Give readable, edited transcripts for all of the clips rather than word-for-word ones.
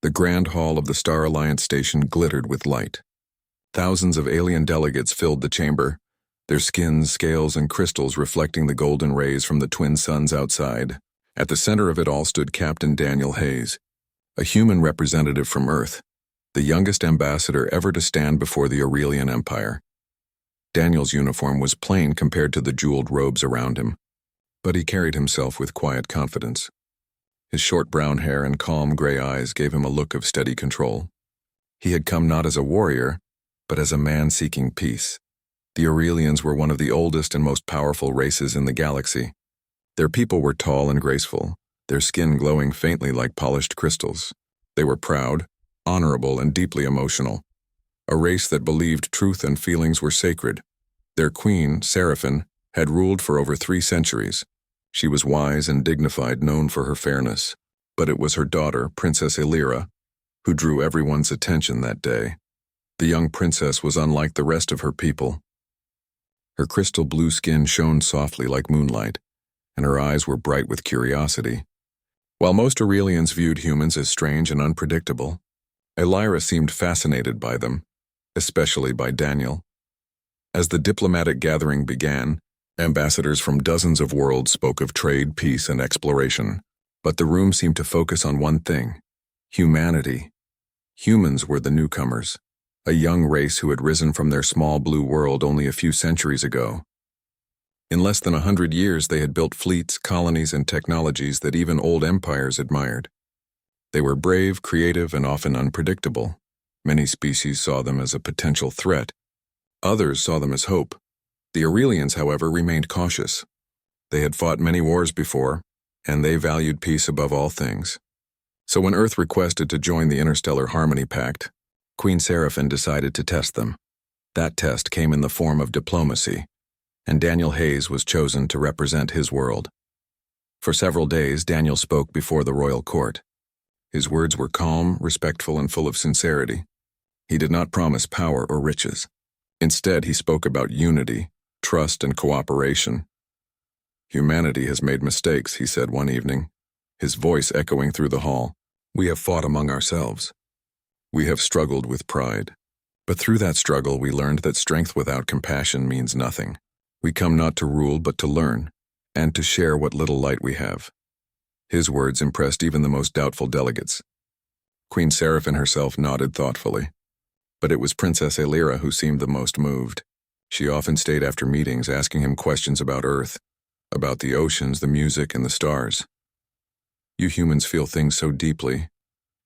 The grand hall of the Star Alliance station glittered with light. Thousands of alien delegates filled the chamber, their skins, scales, and crystals reflecting the golden rays from the twin suns outside. At the center of it all stood Captain Daniel Hayes, a human representative from Earth, the youngest ambassador ever to stand before the Aurelian Empire. Daniel's uniform was plain compared to the jeweled robes around him, but he carried himself with quiet confidence. His short brown hair and calm gray eyes gave him a look of steady control. He had come not as a warrior, but as a man seeking peace. The Aurelians were one of the oldest and most powerful races in the galaxy. Their people were tall and graceful, their skin glowing faintly like polished crystals. They were proud, honorable, and deeply emotional. A race that believed truth and feelings were sacred. Their queen, Seraphine, had ruled for over 3 centuries. She was wise and dignified, known for her fairness. But it was her daughter, Princess Lyra, who drew everyone's attention that day. The young princess was unlike the rest of her people. Her crystal blue skin shone softly like moonlight, and her eyes were bright with curiosity. While most Aurelians viewed humans as strange and unpredictable, Lyra seemed fascinated by them, especially by Daniel. As the diplomatic gathering began, ambassadors from dozens of worlds spoke of trade, peace, and exploration, but the room seemed to focus on one thing: humanity. Humans were the newcomers, a young race who had risen from their small blue world only a few centuries ago. In less than 100 years, they had built fleets, colonies, and technologies that even old empires admired. They were brave, creative, and often unpredictable. Many species saw them as a potential threat. Others saw them as hope. The Aurelians, however, remained cautious. They had fought many wars before, and they valued peace above all things. So when Earth requested to join the Interstellar Harmony Pact, Queen Seraphine decided to test them. That test came in the form of diplomacy, and Daniel Hayes was chosen to represent his world. For several days, Daniel spoke before the royal court. His words were calm, respectful, and full of sincerity. He did not promise power or riches. Instead, he spoke about unity, trust, and cooperation. "Humanity has made mistakes," he said one evening, his voice echoing through the hall. "We have fought among ourselves. We have struggled with pride. But through that struggle, we learned that strength without compassion means nothing. We come not to rule, but to learn, and to share what little light we have." His words impressed even the most doubtful delegates. Queen Seraphine herself nodded thoughtfully. But it was Princess Lyra who seemed the most moved. She often stayed after meetings asking him questions about Earth, about the oceans, the music, and the stars. "You humans feel things so deeply,"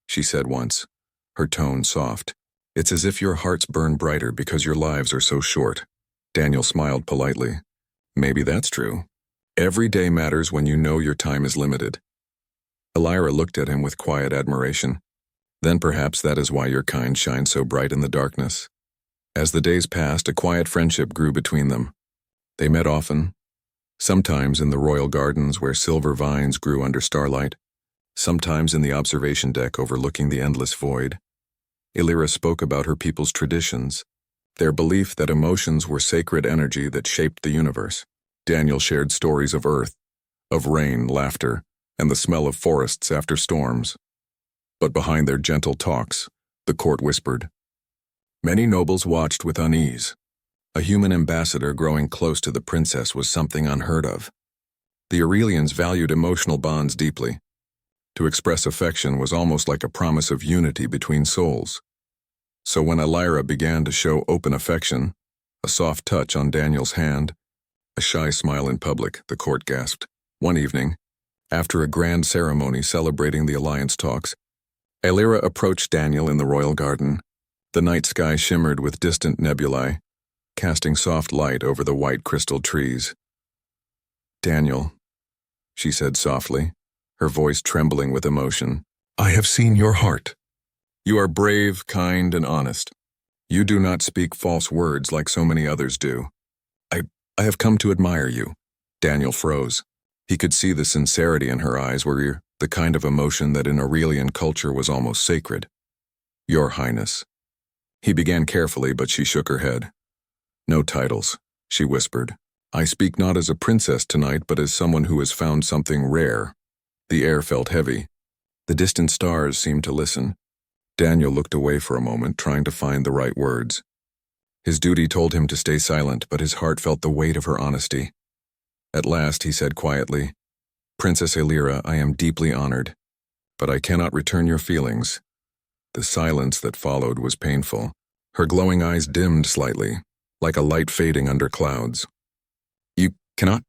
she said once, her tone soft. "It's as if your hearts burn brighter because your lives are so short." Daniel smiled politely. "Maybe that's true. Every day matters when you know your time is limited." Lyra looked at him with quiet admiration. "Then perhaps that is why your kind shines so bright in the darkness." As the days passed, a quiet friendship grew between them. They met often, sometimes in the royal gardens where silver vines grew under starlight, sometimes in the observation deck overlooking the endless void. Lyra spoke about her people's traditions, their belief that emotions were sacred energy that shaped the universe. Daniel shared stories of Earth, of rain, laughter, and the smell of forests after storms. But behind their gentle talks, the court whispered. Many nobles watched with unease. A human ambassador growing close to the princess was something unheard of. The Aurelians valued emotional bonds deeply. To express affection was almost like a promise of unity between souls. So when Lyra began to show open affection, a soft touch on Daniel's hand, a shy smile in public, the court gasped. One evening, after a grand ceremony celebrating the alliance talks, Lyra approached Daniel in the royal garden. The night sky shimmered with distant nebulae, casting soft light over the white crystal trees. "Daniel," she said softly, her voice trembling with emotion, "I have seen your heart. You are brave, kind, and honest. You do not speak false words like so many others do. I have come to admire you." Daniel froze. He could see the sincerity in her eyes were the kind of emotion that in Aurelian culture was almost sacred. "Your Highness." He began carefully, but she shook her head. "No titles," she whispered. "I speak not as a princess tonight, but as someone who has found something rare." The air felt heavy. The distant stars seemed to listen, Daniel looked away for a moment, trying to find the right words. His duty told him to stay silent, but his heart felt the weight of her honesty. At last he said quietly, "Princess Lyra, I am deeply honored, but I cannot return your feelings." The silence that followed was painful. Her glowing eyes dimmed slightly, like a light fading under clouds. "You cannot?"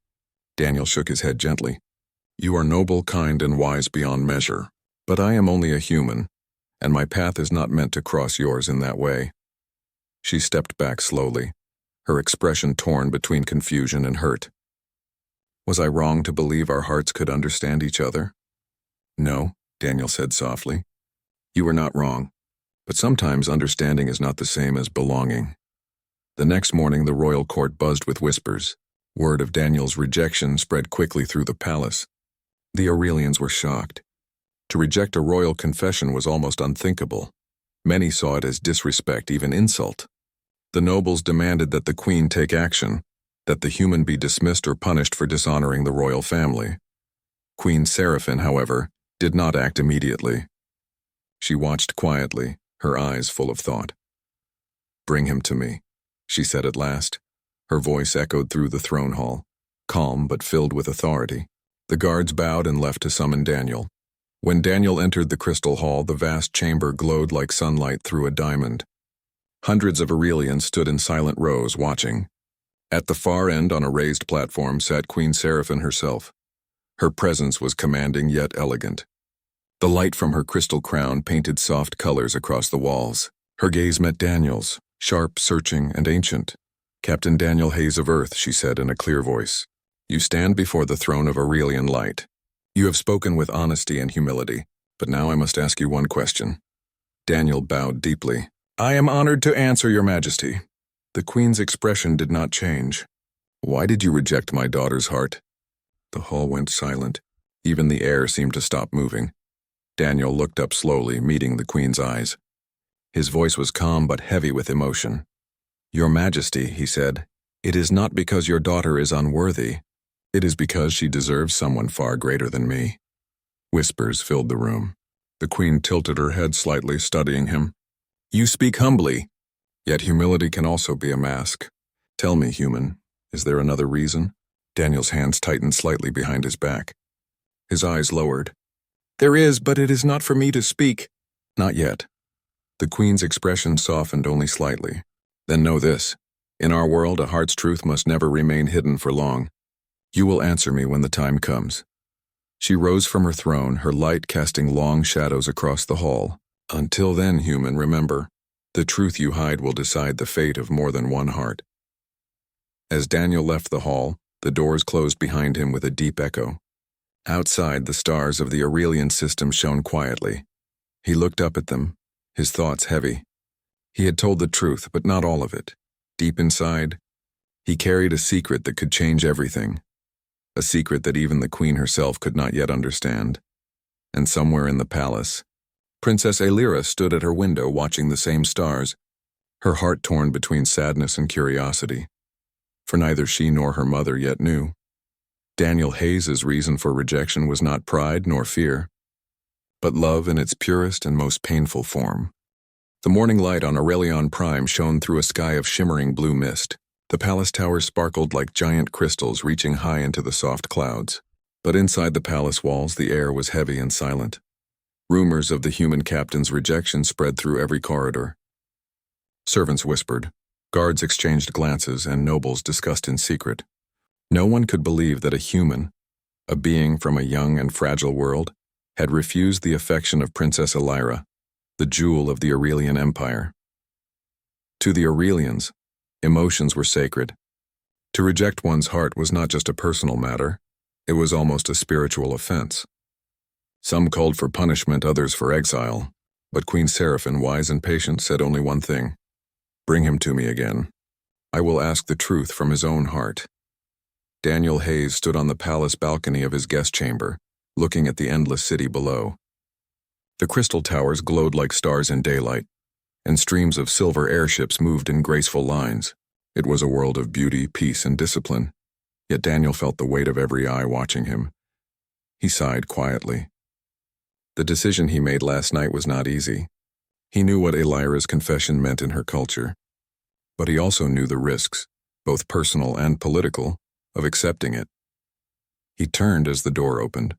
Daniel shook his head gently. "You are noble, kind, and wise beyond measure, but I am only a human, and my path is not meant to cross yours in that way." She stepped back slowly, her expression torn between confusion and hurt. "Was I wrong to believe our hearts could understand each other?" "No," Daniel said softly. "You were not wrong, but sometimes understanding is not the same as belonging." The next morning the royal court buzzed with whispers. Word of Daniel's rejection spread quickly through the palace. The Aurelians were shocked. To reject a royal confession was almost unthinkable. Many saw it as disrespect, even insult. The nobles demanded that the queen take action, that the human be dismissed or punished for dishonoring the royal family. Queen Seraphine, however, did not act immediately. She watched quietly, her eyes full of thought. "Bring him to me," she said at last. Her voice echoed through the throne hall, calm but filled with authority. The guards bowed and left to summon Daniel. When Daniel entered the crystal hall, the vast chamber glowed like sunlight through a diamond. Hundreds of Aurelians stood in silent rows, watching. At the far end, on a raised platform, sat Queen Seraphine herself. Her presence was commanding yet elegant. The light from her crystal crown painted soft colors across the walls. Her gaze met Daniel's, sharp, searching, and ancient. "Captain Daniel Hayes of Earth," she said in a clear voice, "you stand before the throne of Aurelian light. You have spoken with honesty and humility, but now I must ask you one question." Daniel bowed deeply. "I am honored to answer, Your Majesty." The queen's expression did not change. "Why did you reject my daughter's heart?" The hall went silent. Even the air seemed to stop moving. Daniel looked up slowly, meeting the queen's eyes. His voice was calm but heavy with emotion. "Your Majesty," he said, "it is not because your daughter is unworthy. It is because she deserves someone far greater than me." Whispers filled the room. The queen tilted her head slightly, studying him. "You speak humbly, yet humility can also be a mask. Tell me, human, is there another reason?" Daniel's hands tightened slightly behind his back. His eyes lowered. "There is, but it is not for me to speak." "Not yet." The queen's expression softened only slightly. "Then know this. In our world, a heart's truth must never remain hidden for long. You will answer me when the time comes." She rose from her throne, her light casting long shadows across the hall. "Until then, human, remember, the truth you hide will decide the fate of more than one heart." As Daniel left the hall, the doors closed behind him with a deep echo. Outside, the stars of the Aurelian system shone quietly. He looked up at them, his thoughts heavy. He had told the truth, but not all of it. Deep inside, he carried a secret that could change everything. A secret that even the queen herself could not yet understand. And somewhere in the palace, Princess Lyra stood at her window watching the same stars, her heart torn between sadness and curiosity. For neither she nor her mother yet knew. Daniel Hayes' reason for rejection was not pride nor fear, but love in its purest and most painful form. The morning light on Aurelion Prime shone through a sky of shimmering blue mist. The palace towers sparkled like giant crystals reaching high into the soft clouds. But inside the palace walls, the air was heavy and silent. Rumors of the human captain's rejection spread through every corridor. Servants whispered, guards exchanged glances, and nobles discussed in secret. No one could believe that a human, a being from a young and fragile world, had refused the affection of Princess Lyra, the jewel of the Aurelian Empire. To the Aurelians, emotions were sacred. To reject one's heart was not just a personal matter, it was almost a spiritual offense. Some called for punishment, others for exile, but Queen Seraphine, wise and patient, said only one thing: "Bring him to me again. I will ask the truth from his own heart." Daniel Hayes stood on the palace balcony of his guest chamber, looking at the endless city below. The crystal towers glowed like stars in daylight, and streams of silver airships moved in graceful lines. It was a world of beauty, peace, and discipline, yet Daniel felt the weight of every eye watching him. He sighed quietly. The decision he made last night was not easy. He knew what Lyra's confession meant in her culture, but he also knew the risks, both personal and political, of accepting it. He turned as the door opened.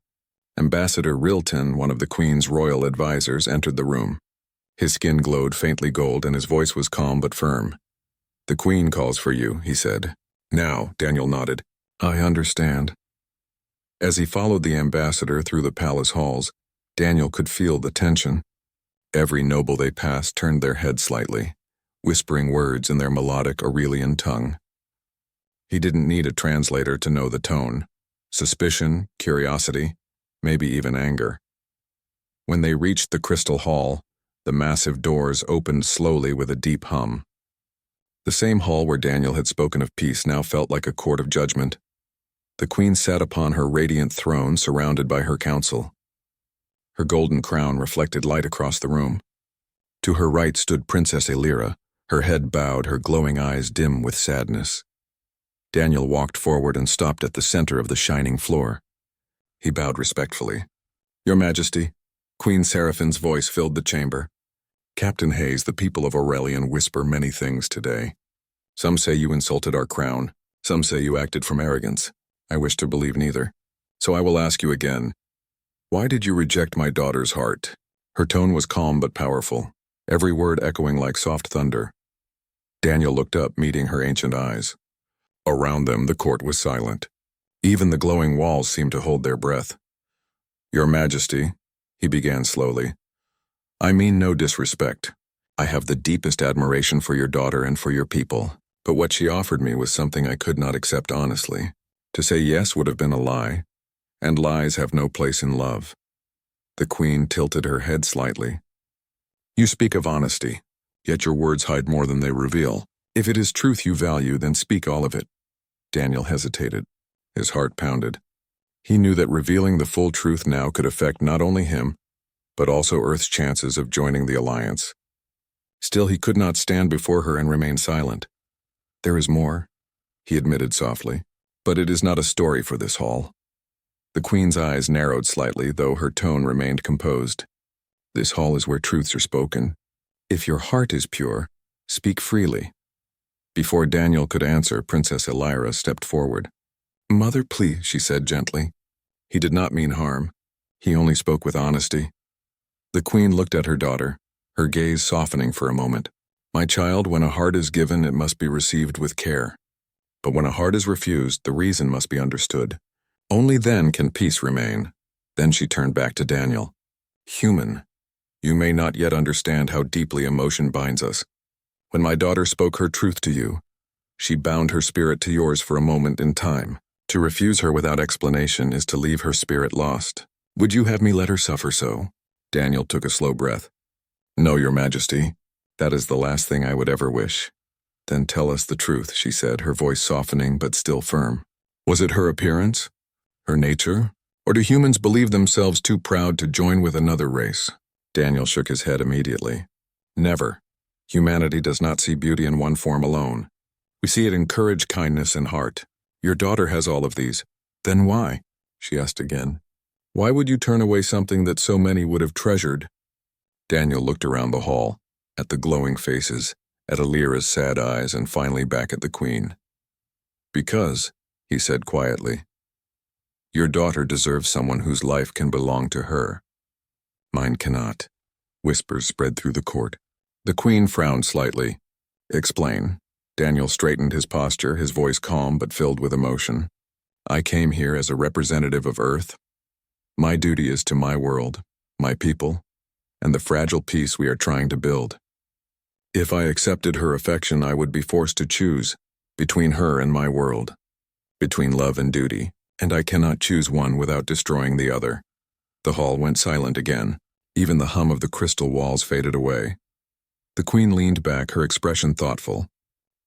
Ambassador Rilton, one of the Queen's royal advisors, entered the room. His skin glowed faintly gold and his voice was calm but firm. "The Queen calls for you," he said. "Now," Daniel nodded. "I understand." As he followed the ambassador through the palace halls, Daniel could feel the tension. Every noble they passed turned their head slightly, whispering words in their melodic Aurelian tongue. He didn't need a translator to know the tone. Suspicion, curiosity, maybe even anger. When they reached the crystal hall, the massive doors opened slowly with a deep hum. The same hall where Daniel had spoken of peace now felt like a court of judgment. The Queen sat upon her radiant throne surrounded by her council. Her golden crown reflected light across the room. To her right stood Princess Lyra, her head bowed, her glowing eyes dim with sadness. Daniel walked forward and stopped at the center of the shining floor. He bowed respectfully. "Your Majesty," Queen Seraphine's voice filled the chamber. "Captain Hayes, the people of Aurelian whisper many things today. Some say you insulted our crown. Some say you acted from arrogance. I wish to believe neither. So I will ask you again. Why did you reject my daughter's heart?" Her tone was calm but powerful, every word echoing like soft thunder. Daniel looked up, meeting her ancient eyes. Around them, the court was silent. Even the glowing walls seemed to hold their breath. "Your Majesty," he began slowly, "I mean no disrespect. I have the deepest admiration for your daughter and for your people, but what she offered me was something I could not accept honestly. To say yes would have been a lie, and lies have no place in love." The Queen tilted her head slightly. "You speak of honesty, yet your words hide more than they reveal. If it is truth you value, then speak all of it." Daniel hesitated. His heart pounded. He knew that revealing the full truth now could affect not only him, but also Earth's chances of joining the Alliance. Still, he could not stand before her and remain silent. "There is more," he admitted softly, "but it is not a story for this hall." The Queen's eyes narrowed slightly, though her tone remained composed. "This hall is where truths are spoken. If your heart is pure, speak freely." Before Daniel could answer, Princess Lyra stepped forward. "Mother, please," she said gently. He did not mean harm. He only spoke with honesty. The Queen looked at her daughter, her gaze softening for a moment. "My child, when a heart is given, it must be received with care. But when a heart is refused, the reason must be understood. Only then can peace remain." Then she turned back to Daniel. "Human, you may not yet understand how deeply emotion binds us. When my daughter spoke her truth to you, she bound her spirit to yours for a moment in time. To refuse her without explanation is to leave her spirit lost. Would you have me let her suffer so?" Daniel took a slow breath. "No, Your Majesty. That is the last thing I would ever wish." "Then tell us the truth," she said, her voice softening but still firm. "Was it her appearance? Her nature? Or do humans believe themselves too proud to join with another race?" Daniel shook his head immediately. "Never. Humanity does not see beauty in one form alone. We see it in courage, kindness, and heart. Your daughter has all of these. Then why?" she asked again. "Why would you turn away something that so many would have treasured?" Daniel looked around the hall, at the glowing faces, at Lyra's sad eyes, and finally back at the Queen. "Because," he said quietly, "your daughter deserves someone whose life can belong to her. Mine cannot." Whispers spread through the court. The Queen frowned slightly. "Explain." Daniel straightened his posture, his voice calm but filled with emotion. "I came here as a representative of Earth. My duty is to my world, my people, and the fragile peace we are trying to build. If I accepted her affection, I would be forced to choose between her and my world, between love and duty, and I cannot choose one without destroying the other." The hall went silent again. Even the hum of the crystal walls faded away. The Queen leaned back, her expression thoughtful.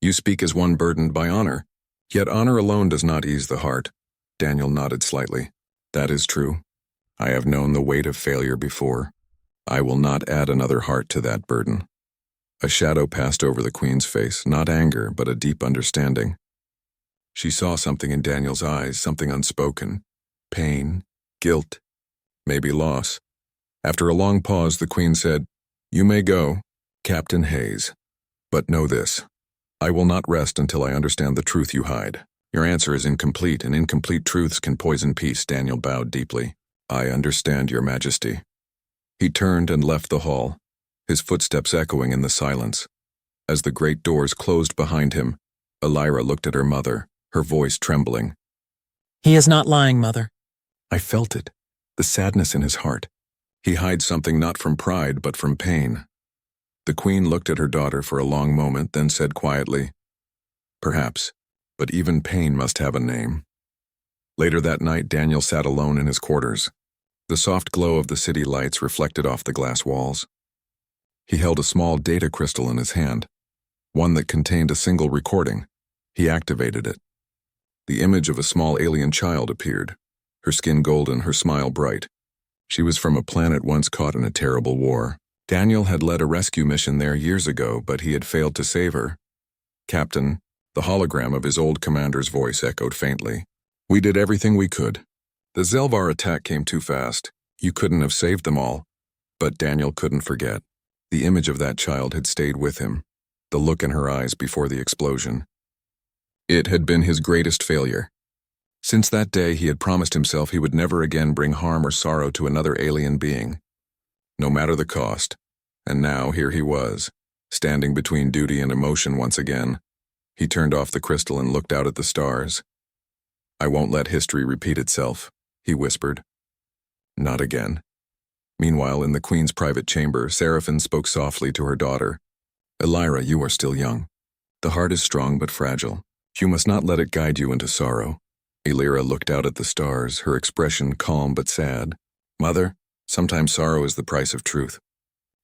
"You speak as one burdened by honor, yet honor alone does not ease the heart." Daniel nodded slightly. "That is true. I have known the weight of failure before. I will not add another heart to that burden." A shadow passed over the Queen's face, not anger, but a deep understanding. She saw something in Daniel's eyes, something unspoken. Pain, guilt, maybe loss. After a long pause, the Queen said, You may go, Captain Hayes. But know this. I will not rest until I understand the truth you hide. Your answer is incomplete, and incomplete truths can poison peace. Daniel bowed deeply. I understand, Your Majesty. He turned and left the hall, his footsteps echoing in the silence. As the great doors closed behind him, Lyra looked at her mother, her voice trembling. He is not lying, Mother. I felt it, the sadness in his heart. He hides something not from pride, but from pain. The Queen looked at her daughter for a long moment, then said quietly, Perhaps, but even pain must have a name. Later that night, Daniel sat alone in his quarters. The soft glow of the city lights reflected off the glass walls. He held a small data crystal in his hand, one that contained a single recording. He activated it. The image of a small alien child appeared, her skin golden, her smile bright. She was from a planet once caught in a terrible war. Daniel had led a rescue mission there years ago, but he had failed to save her. Captain, the hologram of his old commander's voice echoed faintly. We did everything we could. The Zelvar attack came too fast. You couldn't have saved them all. But Daniel couldn't forget. The image of that child had stayed with him, the look in her eyes before the explosion. It had been his greatest failure. Since that day, he had promised himself he would never again bring harm or sorrow to another alien being, no matter the cost. And now here he was, standing between duty and emotion once again. He turned off the crystal and looked out at the stars. I won't let history repeat itself, he whispered. Not again. Meanwhile, in the Queen's private chamber, Seraphine spoke softly to her daughter. Lyra, you are still young. The heart is strong but fragile. You must not let it guide you into sorrow. Lyra looked out at the stars, her expression calm but sad. Mother, sometimes sorrow is the price of truth.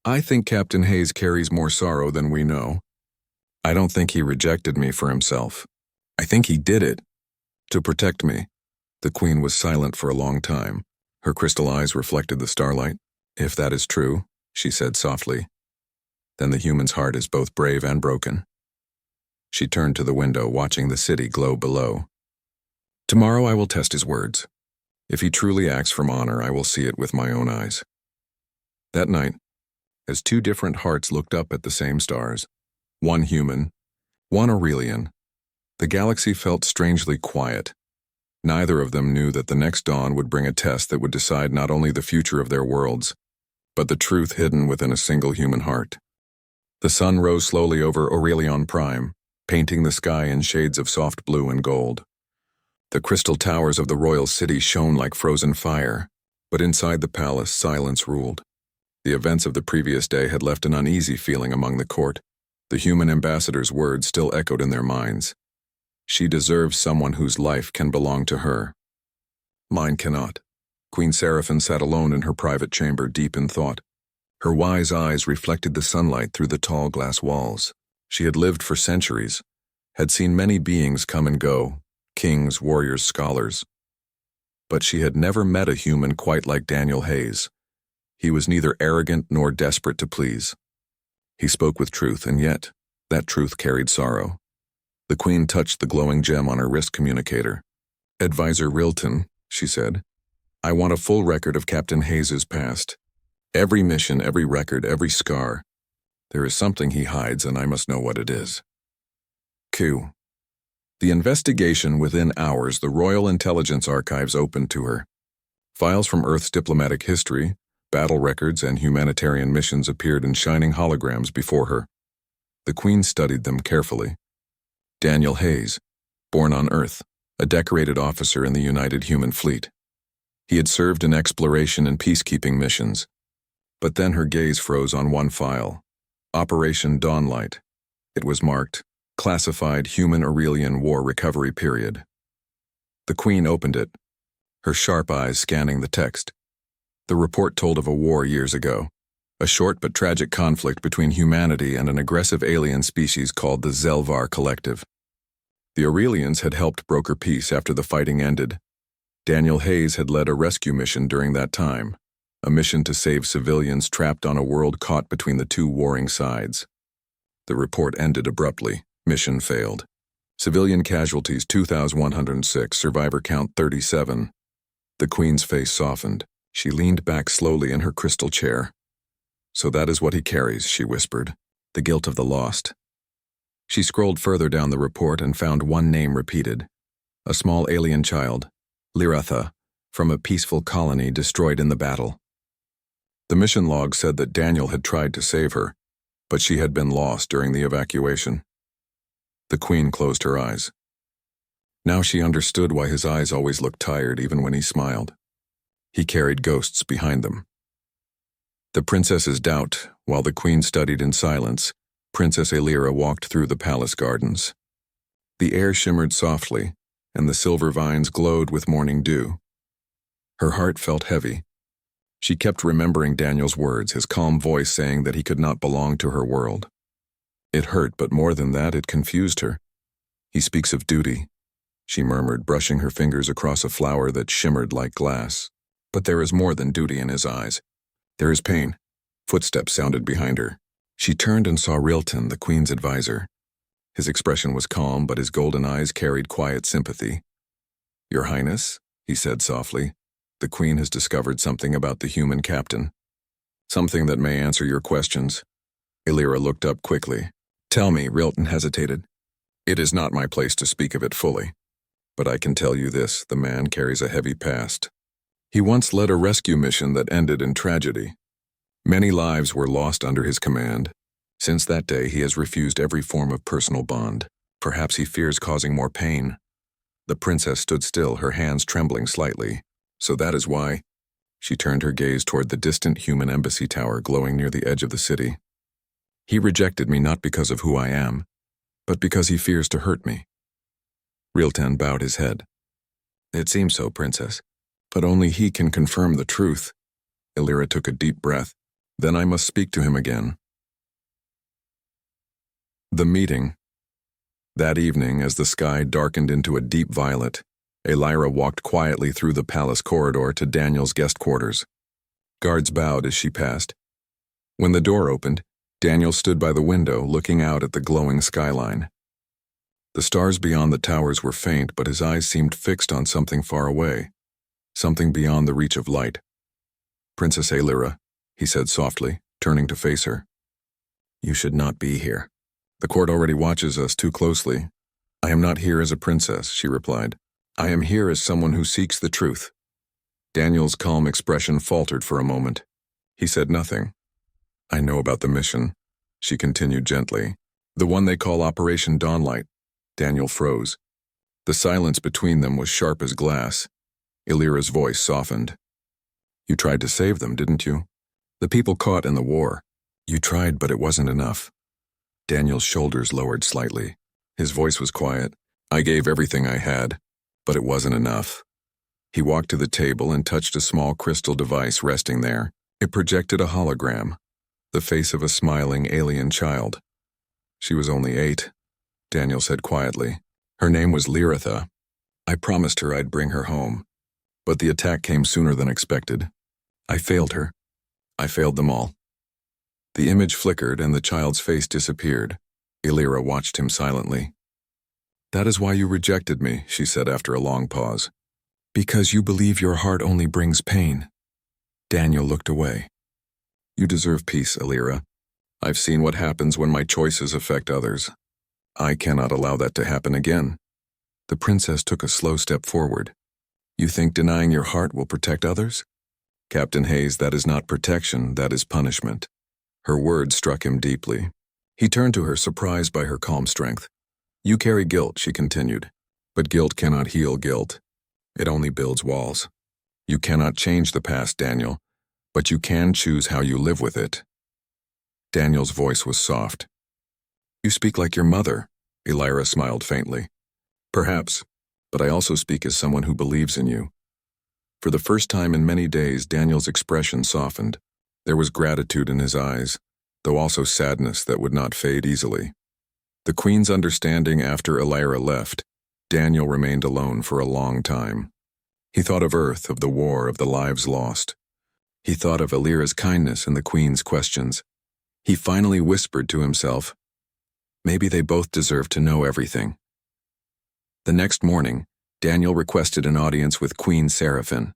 I think Captain Hayes carries more sorrow than we know. I don't think he rejected me for himself. I think he did it to protect me. The Queen was silent for a long time. Her crystal eyes reflected the starlight. If that is true, she said softly, then the human's heart is both brave and broken. She turned to the window, watching the city glow below. Tomorrow I will test his words. If he truly acts from honor, I will see it with my own eyes. That night, as two different hearts looked up at the same stars, one human, one Aurelian, the galaxy felt strangely quiet. Neither of them knew that the next dawn would bring a test that would decide not only the future of their worlds, but the truth hidden within a single human heart. The sun rose slowly over Aurelion Prime, painting the sky in shades of soft blue and gold. The crystal towers of the royal city shone like frozen fire, but inside the palace silence ruled. The events of the previous day had left an uneasy feeling among the court. The human ambassador's words still echoed in their minds. She deserves someone whose life can belong to her. Mine cannot. Queen Seraphine sat alone in her private chamber, deep in thought. Her wise eyes reflected the sunlight through the tall glass walls. She had lived for centuries, had seen many beings come and go, kings, warriors, scholars. But she had never met a human quite like Daniel Hayes. He was neither arrogant nor desperate to please. He spoke with truth, and yet that truth carried sorrow. The Queen touched the glowing gem on her wrist communicator. Advisor Rilton, she said, I want a full record of Captain Hayes's past. Every mission, every record, every scar. There is something he hides, and I must know what it is. Q. The investigation within hours, the Royal Intelligence Archives opened to her. Files from Earth's diplomatic history, battle records, and humanitarian missions appeared in shining holograms before her. The Queen studied them carefully. Daniel Hayes, born on Earth, a decorated officer in the United Human Fleet. He had served in exploration and peacekeeping missions. But then her gaze froze on one file, Operation Dawnlight. It was marked, Classified Human Aurelian War Recovery Period. The Queen opened it, her sharp eyes scanning the text. The report told of a war years ago, a short but tragic conflict between humanity and an aggressive alien species called the Zelvar Collective. The Aurelians had helped broker peace after the fighting ended. Daniel Hayes had led a rescue mission during that time, a mission to save civilians trapped on a world caught between the two warring sides. The report ended abruptly. Mission failed. Civilian casualties 2,106, survivor count 37. The Queen's face softened. She leaned back slowly in her crystal chair. So that is what he carries, she whispered. The guilt of the lost. She scrolled further down the report and found one name repeated. A small alien child, Lyra, from a peaceful colony destroyed in the battle. The mission log said that Daniel had tried to save her, but she had been lost during the evacuation. The Queen closed her eyes. Now she understood why his eyes always looked tired even when he smiled. He carried ghosts behind them. The princess's doubt, while the Queen studied in silence, Princess Lyra walked through the palace gardens. The air shimmered softly, and the silver vines glowed with morning dew. Her heart felt heavy. She kept remembering Daniel's words, his calm voice saying that he could not belong to her world. It hurt, but more than that, it confused her. He speaks of duty, she murmured, brushing her fingers across a flower that shimmered like glass. But there is more than duty in his eyes. There is pain. Footsteps sounded behind her. She turned and saw Rilton, the Queen's advisor. His expression was calm, but his golden eyes carried quiet sympathy. "Your Highness," he said softly, "the Queen has discovered something about the human captain. Something that may answer your questions." Lyra looked up quickly. "Tell me," Rilton hesitated. "It is not my place to speak of it fully. But I can tell you this, the man carries a heavy past. He once led a rescue mission that ended in tragedy. Many lives were lost under his command. Since that day, he has refused every form of personal bond. Perhaps he fears causing more pain." The princess stood still, her hands trembling slightly. "So that is why—" She turned her gaze toward the distant human embassy tower glowing near the edge of the city. "He rejected me not because of who I am, but because he fears to hurt me." Rilton bowed his head. "It seems so, Princess. But only he can confirm the truth." Lyra took a deep breath. "Then I must speak to him again." The meeting. That evening, as the sky darkened into a deep violet, Lyra walked quietly through the palace corridor to Daniel's guest quarters. Guards bowed as she passed. When the door opened, Daniel stood by the window looking out at the glowing skyline. The stars beyond the towers were faint, but his eyes seemed fixed on something far away, something beyond the reach of light. "Princess Lyra," he said softly, turning to face her. "You should not be here. The court already watches us too closely." "I am not here as a princess," she replied. "I am here as someone who seeks the truth." Daniel's calm expression faltered for a moment. He said nothing. "I know about the mission," she continued gently. "The one they call Operation Dawnlight." Daniel froze. The silence between them was sharp as glass. Lyra's voice softened. "You tried to save them, didn't you? The people caught in the war. You tried, but it wasn't enough." Daniel's shoulders lowered slightly. His voice was quiet. "I gave everything I had, but it wasn't enough." He walked to the table and touched a small crystal device resting there. It projected a hologram, the face of a smiling alien child. "She was only 8, Daniel said quietly. "Her name was Lyra. I promised her I'd bring her home, but the attack came sooner than expected. I failed her. I failed them all." The image flickered and the child's face disappeared. Lyra watched him silently. "That is why you rejected me," she said after a long pause. "Because you believe your heart only brings pain." Daniel looked away. "You deserve peace, Lyra. I've seen what happens when my choices affect others. I cannot allow that to happen again." The princess took a slow step forward. "You think denying your heart will protect others?" "Captain Hayes, that is not protection, that is punishment." Her words struck him deeply. He turned to her, surprised by her calm strength. "You carry guilt," she continued, "but guilt cannot heal guilt. It only builds walls. You cannot change the past, Daniel, but you can choose how you live with it." Daniel's voice was soft. "You speak like your mother," Lyra smiled faintly. "Perhaps, but I also speak as someone who believes in you." For the first time in many days, Daniel's expression softened. There was gratitude in his eyes, though also sadness that would not fade easily. The Queen's understanding after Lyra left, Daniel remained alone for a long time. He thought of Earth, of the war, of the lives lost. He thought of Lyra's kindness and the Queen's questions. He finally whispered to himself, maybe they both deserve to know everything. The next morning, Daniel requested an audience with Queen Seraphine.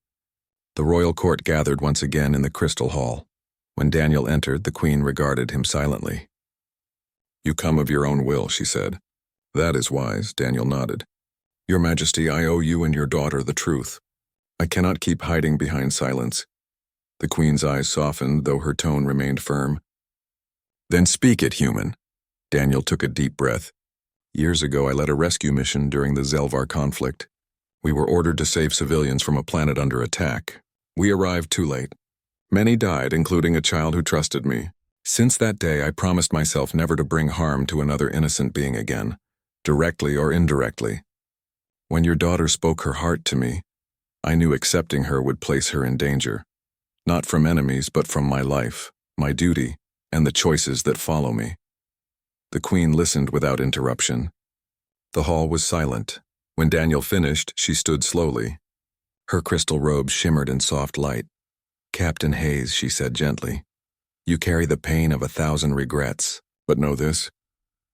The royal court gathered once again in the Crystal Hall. When Daniel entered, the queen regarded him silently. "You come of your own will," she said. "That is wise," Daniel nodded. "Your Majesty, I owe you and your daughter the truth. I cannot keep hiding behind silence." The queen's eyes softened, though her tone remained firm. "Then speak it, human." Daniel took a deep breath. "Years ago, I led a rescue mission during the Zelvar conflict. We were ordered to save civilians from a planet under attack. We arrived too late. Many died, including a child who trusted me. Since that day, I promised myself never to bring harm to another innocent being again, directly or indirectly. When your daughter spoke her heart to me, I knew accepting her would place her in danger, not from enemies, but from my life, my duty, and the choices that follow me." The queen listened without interruption. The hall was silent. When Daniel finished, she stood slowly. Her crystal robe shimmered in soft light. "Captain Hayes," she said gently, "you carry the pain of 1,000 regrets. But know this: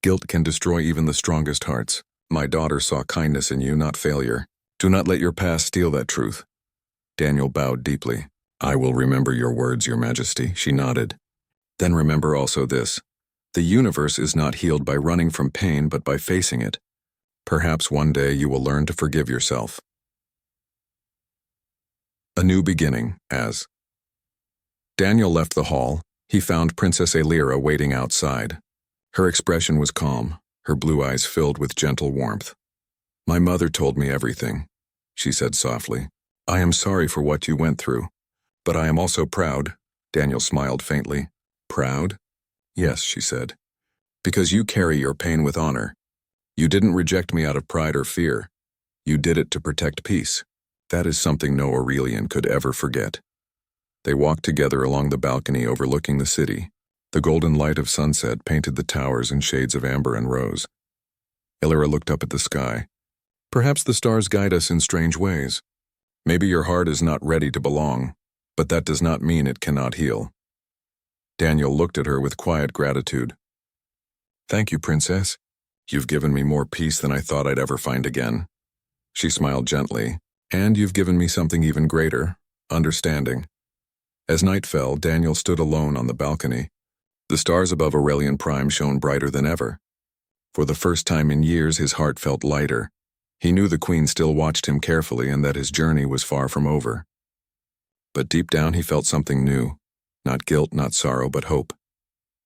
guilt can destroy even the strongest hearts. My daughter saw kindness in you, not failure. Do not let your past steal that truth." Daniel bowed deeply. "I will remember your words, Your Majesty," she nodded. "Then remember also this: the universe is not healed by running from pain, but by facing it. Perhaps one day you will learn to forgive yourself." A new beginning, as Daniel left the hall, he found Princess Lyra waiting outside. Her expression was calm, her blue eyes filled with gentle warmth. "My mother told me everything," she said softly. "I am sorry for what you went through, but I am also proud." Daniel smiled faintly. "Proud?" "Yes," she said. "Because you carry your pain with honor. You didn't reject me out of pride or fear. You did it to protect peace. That is something no Aurelian could ever forget." They walked together along the balcony overlooking the city. The golden light of sunset painted the towers in shades of amber and rose. Lyra looked up at the sky. "Perhaps the stars guide us in strange ways. Maybe your heart is not ready to belong, but that does not mean it cannot heal." Daniel looked at her with quiet gratitude. "Thank you, Princess. You've given me more peace than I thought I'd ever find again." She smiled gently. "And you've given me something even greater: understanding." As night fell, Daniel stood alone on the balcony. The stars above Aurelian Prime shone brighter than ever. For the first time in years, his heart felt lighter. He knew the queen still watched him carefully and that his journey was far from over. But deep down he felt something new. Not guilt, not sorrow, but hope.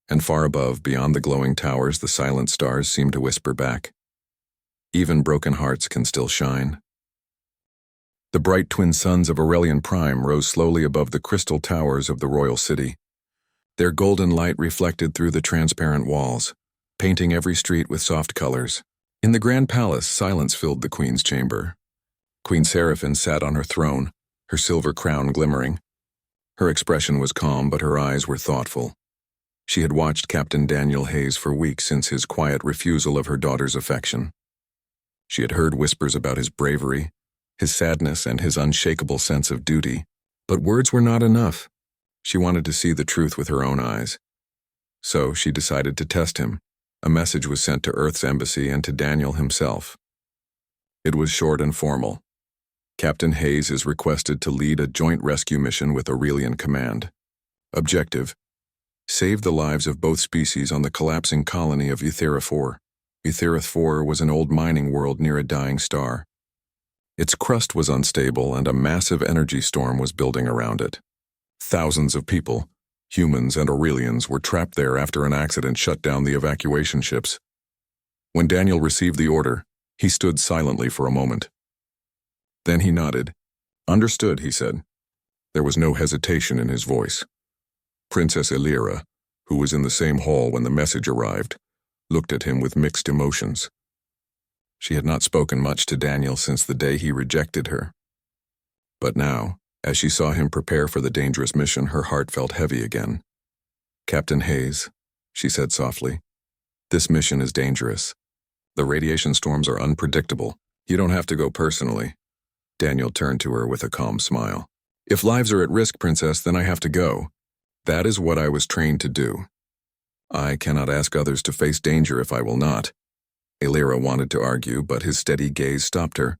And far above, beyond the glowing towers, the silent stars seemed to whisper back, "Even broken hearts can still shine." The bright twin suns of Aurelian Prime rose slowly above the crystal towers of the royal city. Their golden light reflected through the transparent walls, painting every street with soft colors. In the grand palace, silence filled the queen's chamber. Queen Seraphine sat on her throne, her silver crown glimmering. Her expression was calm, but her eyes were thoughtful. She had watched Captain Daniel Hayes for weeks since his quiet refusal of her daughter's affection. She had heard whispers about his bravery, his sadness, and his unshakable sense of duty. But words were not enough. She wanted to see the truth with her own eyes. So she decided to test him. A message was sent to Earth's embassy and to Daniel himself. It was short and formal. Captain Hayes is requested to lead a joint rescue mission with Aurelian Command. Objective: save the lives of both species on the collapsing colony of Ethera 4. Ethera 4 was an old mining world near a dying star. Its crust was unstable and a massive energy storm was building around it. Thousands of people, humans and Aurelians, were trapped there after an accident shut down the evacuation ships. When Daniel received the order, he stood silently for a moment. Then he nodded. "Understood," he said. There was no hesitation in his voice. Princess Lyra, who was in the same hall when the message arrived, looked at him with mixed emotions. She had not spoken much to Daniel since the day he rejected her. But now, as she saw him prepare for the dangerous mission, her heart felt heavy again. "Captain Hayes," she said softly, "this mission is dangerous. The radiation storms are unpredictable. You don't have to go personally." Daniel turned to her with a calm smile. "If lives are at risk, Princess, then I have to go. That is what I was trained to do. I cannot ask others to face danger if I will not." Lyra wanted to argue, but his steady gaze stopped her.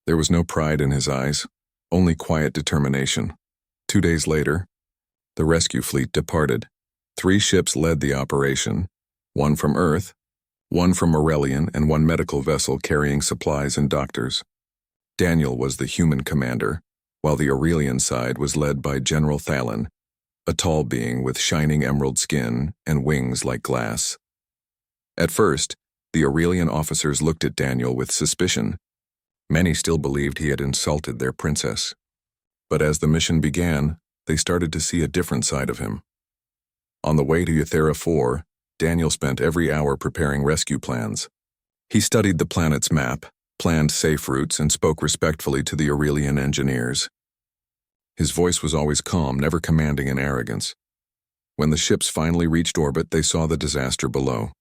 There was no pride in his eyes, only quiet determination. 2 days later, The rescue fleet departed. 3 ships led the operation, 1 from Earth, 1 from Aurelian, and 1 medical vessel carrying supplies and doctors. Daniel was the human commander, while the Aurelian side was led by General Thalon, a tall being with shining emerald skin and wings like glass. At first, the Aurelian officers looked at Daniel with suspicion. Many still believed he had insulted their princess. But as the mission began, they started to see a different side of him. On the way to Euthera 4, Daniel spent every hour preparing rescue plans. He studied the planet's map, planned safe routes, and spoke respectfully to the Aurelian engineers. His voice was always calm, never commanding in arrogance. When the ships finally reached orbit, they saw the disaster below.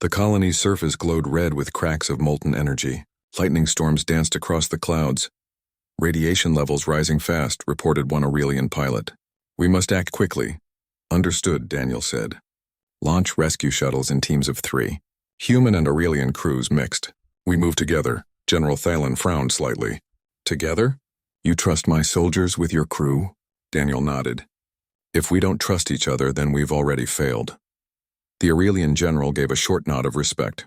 The colony's surface glowed red with cracks of molten energy. Lightning storms danced across the clouds. Radiation levels rising fast, reported one Aurelian pilot. "We must act quickly." "Understood," Daniel said. "Launch rescue shuttles in teams of 3. Human and Aurelian crews mixed. We move together." General Thalon frowned slightly. "Together? You trust my soldiers with your crew?" Daniel nodded. "If we don't trust each other, then we've already failed." The Aurelian general gave a short nod of respect.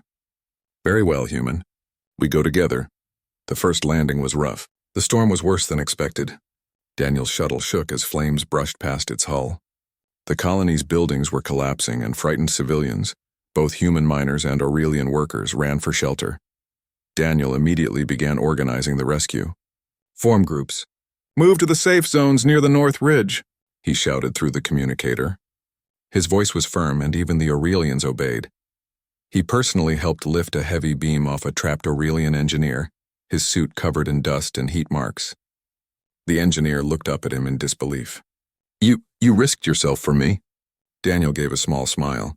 "Very well, human. We go together." The first landing was rough. The storm was worse than expected. Daniel's shuttle shook as flames brushed past its hull. The colony's buildings were collapsing, and frightened civilians, both human miners and Aurelian workers, ran for shelter. Daniel immediately began organizing the rescue. "Form groups. Move to the safe zones near the North Ridge," he shouted through the communicator. His voice was firm, and even the Aurelians obeyed. He personally helped lift a heavy beam off a trapped Aurelian engineer, his suit covered in dust and heat marks. The engineer looked up at him in disbelief. You risked yourself for me." Daniel gave a small smile.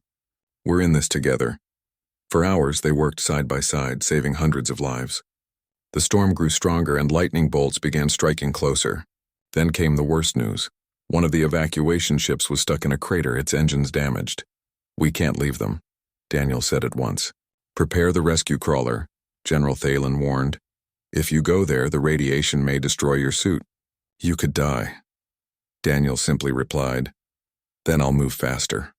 "We're in this together." For hours they worked side by side, saving hundreds of lives. The storm grew stronger and lightning bolts began striking closer. Then came the worst news. One of the evacuation ships was stuck in a crater, its engines damaged. "We can't leave them," Daniel said at once. "Prepare the rescue crawler," General Thalon warned. "If you go there, the radiation may destroy your suit. You could die." Daniel simply replied, "Then I'll move faster."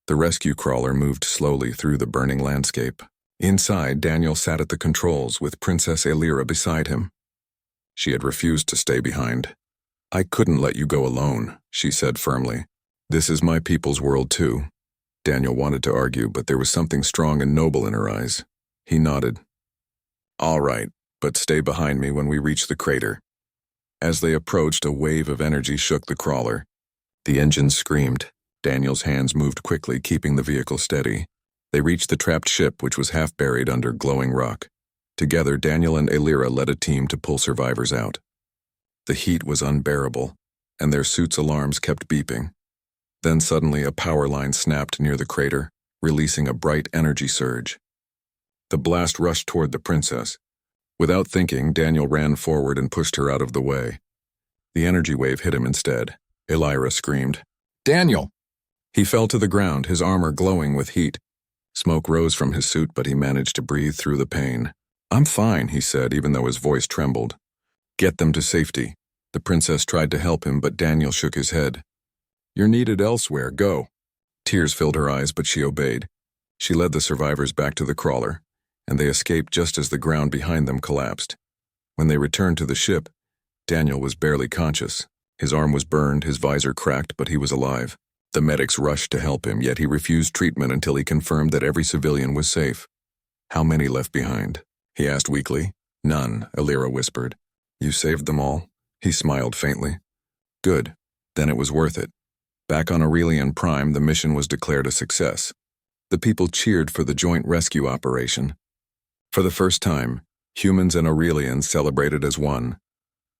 The rescue crawler moved slowly through the burning landscape. Inside, Daniel sat at the controls with Princess Lyra beside him. She had refused to stay behind. "I couldn't let you go alone," she said firmly. "This is my people's world too." Daniel wanted to argue, but there was something strong and noble in her eyes. He nodded. "All right, but stay behind me when we reach the crater." As they approached, a wave of energy shook the crawler. The engines screamed. Daniel's hands moved quickly, keeping the vehicle steady. They reached the trapped ship, which was half buried under glowing rock. Together, Daniel and Lyra led a team to pull survivors out. The heat was unbearable, and their suits' alarms kept beeping. Then suddenly a power line snapped near the crater, releasing a bright energy surge. The blast rushed toward the princess. Without thinking, Daniel ran forward and pushed her out of the way. The energy wave hit him instead. Lyra screamed, "Daniel!" He fell to the ground, his armor glowing with heat. Smoke rose from his suit, but he managed to breathe through the pain. "I'm fine," he said, even though his voice trembled. "Get them to safety." The princess tried to help him, but Daniel shook his head. "You're needed elsewhere, go." Tears filled her eyes, but she obeyed. She led the survivors back to the crawler, and they escaped just as the ground behind them collapsed. When they returned to the ship, Daniel was barely conscious. His arm was burned, his visor cracked, but he was alive. The medics rushed to help him, yet he refused treatment until he confirmed that every civilian was safe. "How many left behind?" he asked weakly. "None," Lyra whispered. "You saved them all?" He smiled faintly. "Good. Then it was worth it." Back on Aurelian Prime, the mission was declared a success. The people cheered for the joint rescue operation. For the first time, humans and Aurelians celebrated as one.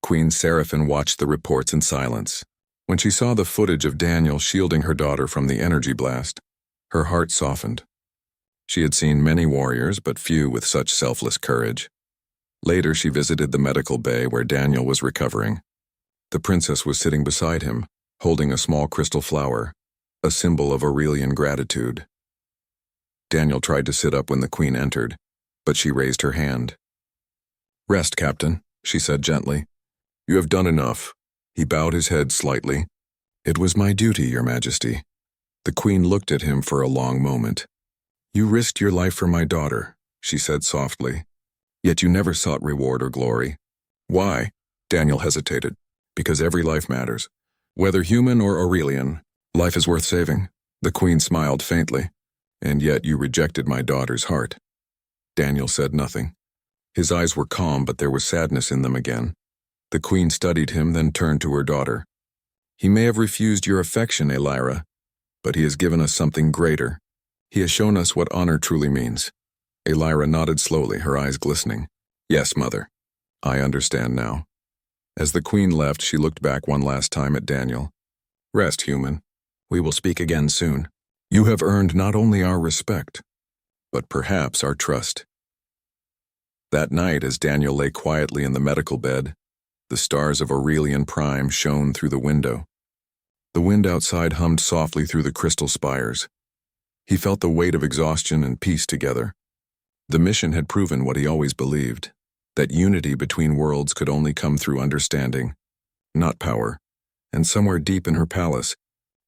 Queen Seraphine watched the reports in silence. When she saw the footage of Daniel shielding her daughter from the energy blast, her heart softened. She had seen many warriors, but few with such selfless courage. Later, she visited the medical bay where Daniel was recovering. The princess was sitting beside him, holding a small crystal flower, a symbol of Aurelian gratitude. Daniel tried to sit up when the queen entered, but she raised her hand. "Rest, Captain," she said gently. "You have done enough." He bowed his head slightly. "It was my duty, Your Majesty." The Queen looked at him for a long moment. "You risked your life for my daughter," she said softly. "Yet you never sought reward or glory." "Why?" Daniel hesitated. "Because every life matters. Whether human or Aurelian, life is worth saving." The Queen smiled faintly. "And yet you rejected my daughter's heart." Daniel said nothing. His eyes were calm, but there was sadness in them again. The Queen studied him, then turned to her daughter. "He may have refused your affection, Lyra, but he has given us something greater. He has shown us what honor truly means." Lyra nodded slowly, her eyes glistening. "Yes, Mother. I understand now." As the Queen left, she looked back one last time at Daniel. "Rest, human. We will speak again soon. You have earned not only our respect, but perhaps our trust." That night, as Daniel lay quietly in the medical bed, the stars of Aurelian Prime shone through the window. The wind outside hummed softly through the crystal spires. He felt the weight of exhaustion and peace together. The mission had proven what he always believed, that unity between worlds could only come through understanding, not power. And somewhere deep in her palace,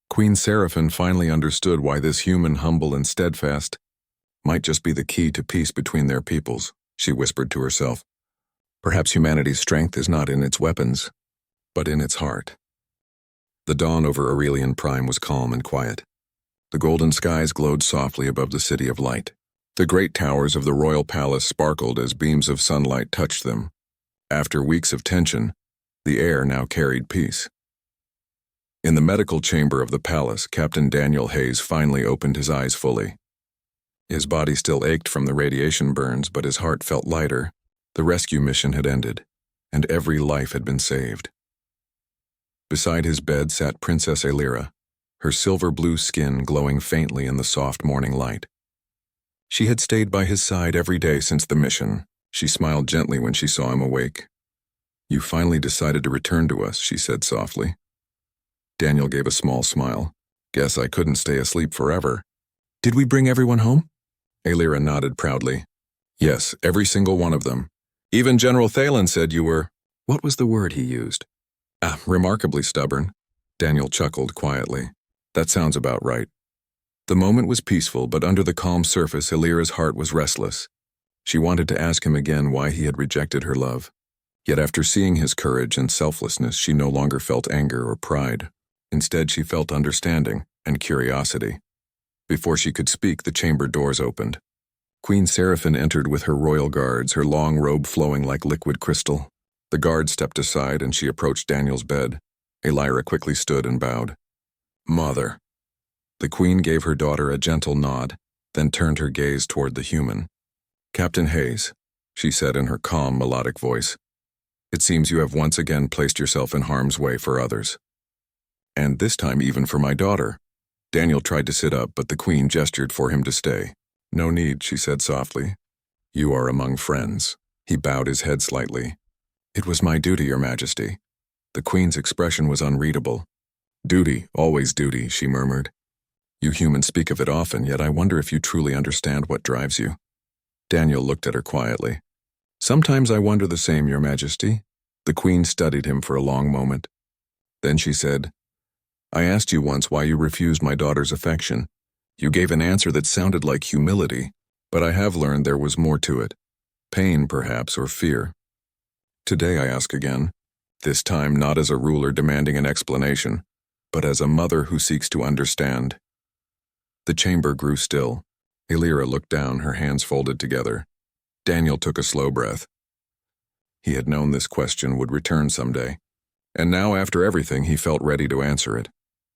Queen Seraphine finally understood why this human, humble and steadfast, might just be the key to peace between their peoples, she whispered to herself. Perhaps humanity's strength is not in its weapons, but in its heart. The dawn over Aurelian Prime was calm and quiet. The golden skies glowed softly above the city of light. The great towers of the royal palace sparkled as beams of sunlight touched them. After weeks of tension, the air now carried peace. In the medical chamber of the palace, Captain Daniel Hayes finally opened his eyes fully. His body still ached from the radiation burns, but his heart felt lighter. The rescue mission had ended, and every life had been saved. Beside his bed sat Princess Lyra, her silver-blue skin glowing faintly in the soft morning light. She had stayed by his side every day since the mission. She smiled gently when she saw him awake. "You finally decided to return to us," she said softly. Daniel gave a small smile. "Guess I couldn't stay asleep forever." "Did we bring everyone home?" Lyra nodded proudly. "Yes, every single one of them. Even General Thalen said you were—" What was the word he used? Remarkably stubborn." Daniel chuckled quietly. "That sounds about right." The moment was peaceful, but under the calm surface, Lyra's heart was restless. She wanted to ask him again why he had rejected her love. Yet after seeing his courage and selflessness, she no longer felt anger or pride. Instead, she felt understanding and curiosity. Before she could speak, the chamber doors opened. Queen Seraphine entered with her royal guards, her long robe flowing like liquid crystal. The guard stepped aside and she approached Daniel's bed. Lyra quickly stood and bowed. "Mother." The Queen gave her daughter a gentle nod, then turned her gaze toward the human. "Captain Hayes," she said in her calm, melodic voice, "it seems you have once again placed yourself in harm's way for others. And this time even for my daughter." Daniel tried to sit up, but the Queen gestured for him to stay. "No need," she said softly. "You are among friends." He bowed his head slightly. "It was my duty, Your Majesty." The Queen's expression was unreadable. "Duty, always duty," she murmured. "You humans speak of it often, yet I wonder if you truly understand what drives you." Daniel looked at her quietly. "Sometimes I wonder the same, Your Majesty." The Queen studied him for a long moment. Then she said, "I asked you once why you refused my daughter's affection. You gave an answer that sounded like humility, but I have learned there was more to it. Pain, perhaps, or fear. Today I ask again, this time not as a ruler demanding an explanation, but as a mother who seeks to understand." The chamber grew still. Lyra looked down, her hands folded together. Daniel took a slow breath. He had known this question would return someday, and now after everything he felt ready to answer it.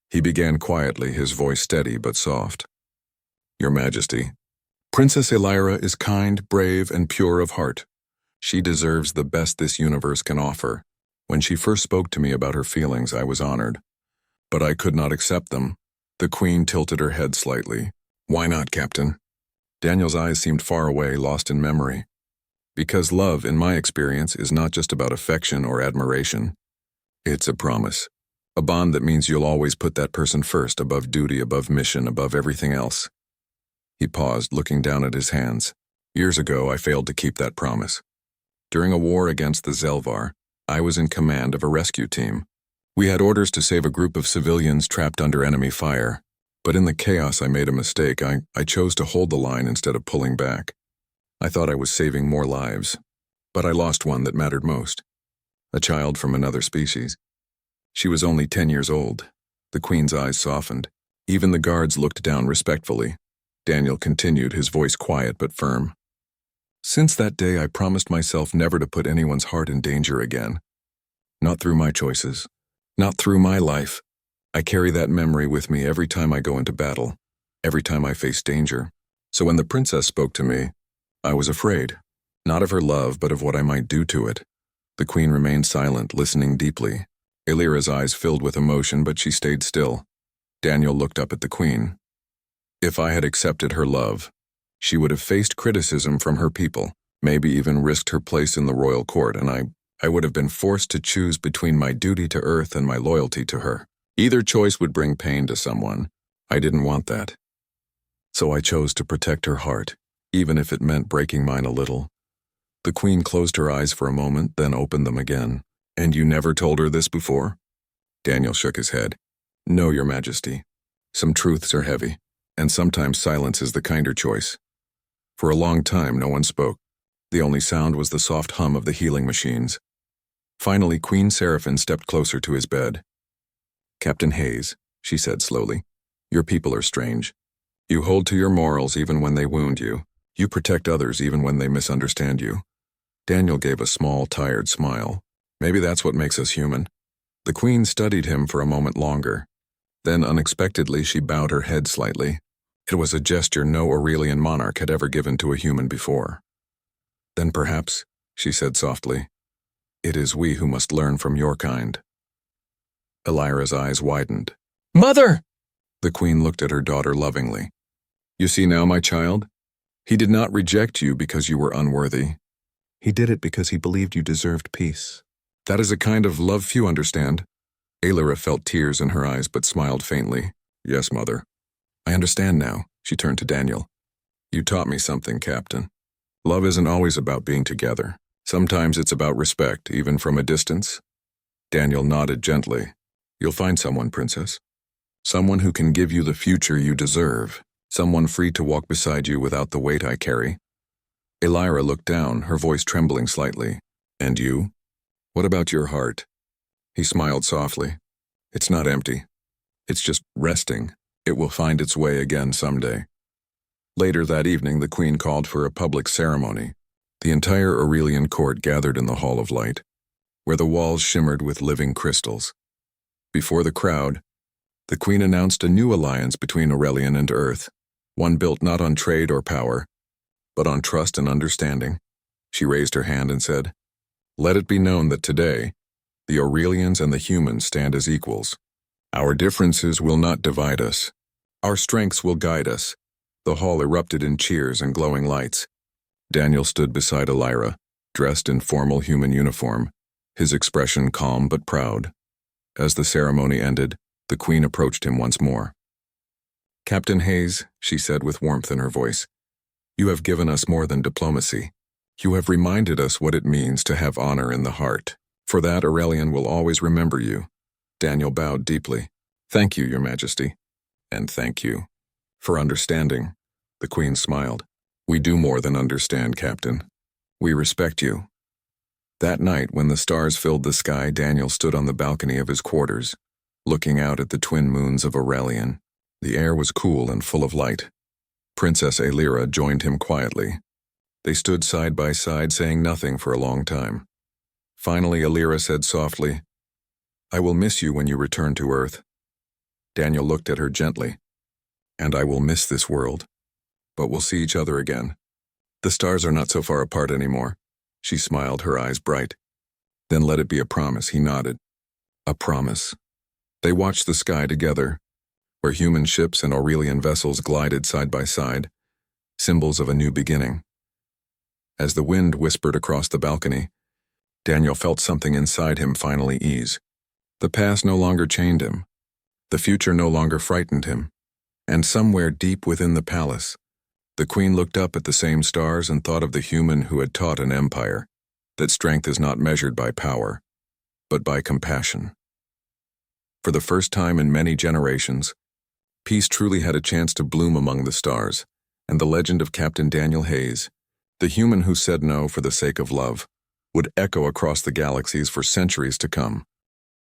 He began quietly, his voice steady but soft. "Your Majesty, Princess Lyra is kind, brave, and pure of heart. She deserves the best this universe can offer. When she first spoke to me about her feelings, I was honored. But I could not accept them." The Queen tilted her head slightly. "Why not, Captain?" Daniel's eyes seemed far away, lost in memory. "Because love, in my experience, is not just about affection or admiration. It's a promise. A bond that means you'll always put that person first, above duty, above mission, above everything else." He paused, looking down at his hands. "Years ago, I failed to keep that promise. During a war against the Zelvar, I was in command of a rescue team. We had orders to save a group of civilians trapped under enemy fire, but in the chaos I made a mistake. I chose to hold the line instead of pulling back. I thought I was saving more lives, but I lost one that mattered most. A child from another species. She was only 10 years old. The Queen's eyes softened. Even the guards looked down respectfully. Daniel continued, his voice quiet but firm. Since that day, I promised myself never to put anyone's heart in danger again. Not through my choices. Not through my life. I carry that memory with me every time I go into battle, every time I face danger. So when the princess spoke to me, I was afraid. Not of her love, but of what I might do to it. The Queen remained silent, listening deeply. Lyra's eyes filled with emotion, but she stayed still. Daniel looked up at the Queen. If I had accepted her love, she would have faced criticism from her people, maybe even risked her place in the royal court, and I would have been forced to choose between my duty to Earth and my loyalty to her. Either choice would bring pain to someone. I didn't want that. So I chose to protect her heart, even if it meant breaking mine a little. The Queen closed her eyes for a moment, then opened them again. And you never told her this before? Daniel shook his head. No, Your Majesty. Some truths are heavy, and sometimes silence is the kinder choice. For a long time, no one spoke. The only sound was the soft hum of the healing machines. Finally, Queen Seraphine stepped closer to his bed. Captain Hayes, she said slowly, your people are strange. You hold to your morals even when they wound you. You protect others even when they misunderstand you. Daniel gave a small, tired smile. Maybe that's what makes us human. The Queen studied him for a moment longer. Then, unexpectedly, she bowed her head slightly. It was a gesture no Aurelian monarch had ever given to a human before. Then perhaps, she said softly, it is we who must learn from your kind. Lyra's eyes widened. Mother! The Queen looked at her daughter lovingly. You see now, my child? He did not reject you because you were unworthy. He did it because he believed you deserved peace. That is a kind of love few understand. Lyra felt tears in her eyes but smiled faintly. Yes, Mother. I understand now, she turned to Daniel. You taught me something, Captain. Love isn't always about being together. Sometimes it's about respect, even from a distance. Daniel nodded gently. You'll find someone, Princess. Someone who can give you the future you deserve. Someone free to walk beside you without the weight I carry. Lyra looked down, her voice trembling slightly. And you? What about your heart? He smiled softly. It's not empty. It's just resting. It will find its way again someday. Later that evening, the Queen called for a public ceremony. The entire Aurelian court gathered in the Hall of Light, where the walls shimmered with living crystals. Before the crowd, the Queen announced a new alliance between Aurelian and Earth, one built not on trade or power, but on trust and understanding. She raised her hand and said, Let it be known that today, the Aurelians and the humans stand as equals. Our differences will not divide us. Our strengths will guide us. The hall erupted in cheers and glowing lights. Daniel stood beside Lyra, dressed in formal human uniform, his expression calm but proud. As the ceremony ended, the Queen approached him once more. Captain Hayes, she said with warmth in her voice, you have given us more than diplomacy. You have reminded us what it means to have honor in the heart. For that, Aurelian will always remember you. Daniel bowed deeply. Thank you, Your Majesty. And thank you. For understanding. The Queen smiled. We do more than understand, Captain. We respect you. That night, when the stars filled the sky, Daniel stood on the balcony of his quarters, looking out at the twin moons of Aurelian. The air was cool and full of light. Princess Lyra joined him quietly. They stood side by side, saying nothing for a long time. Finally, Lyra said softly, I will miss you when you return to Earth. Daniel looked at her gently. And I will miss this world. But we'll see each other again. The stars are not so far apart anymore. She smiled, her eyes bright. Then let it be a promise, he nodded. A promise. They watched the sky together, where human ships and Aurelian vessels glided side by side, symbols of a new beginning. As the wind whispered across the balcony, Daniel felt something inside him finally ease. The past no longer chained him. The future no longer frightened him. And somewhere deep within the palace, the Queen looked up at the same stars and thought of the human who had taught an empire that strength is not measured by power, but by compassion. For the first time in many generations, peace truly had a chance to bloom among the stars, and the legend of Captain Daniel Hayes, the human who said no for the sake of love, would echo across the galaxies for centuries to come.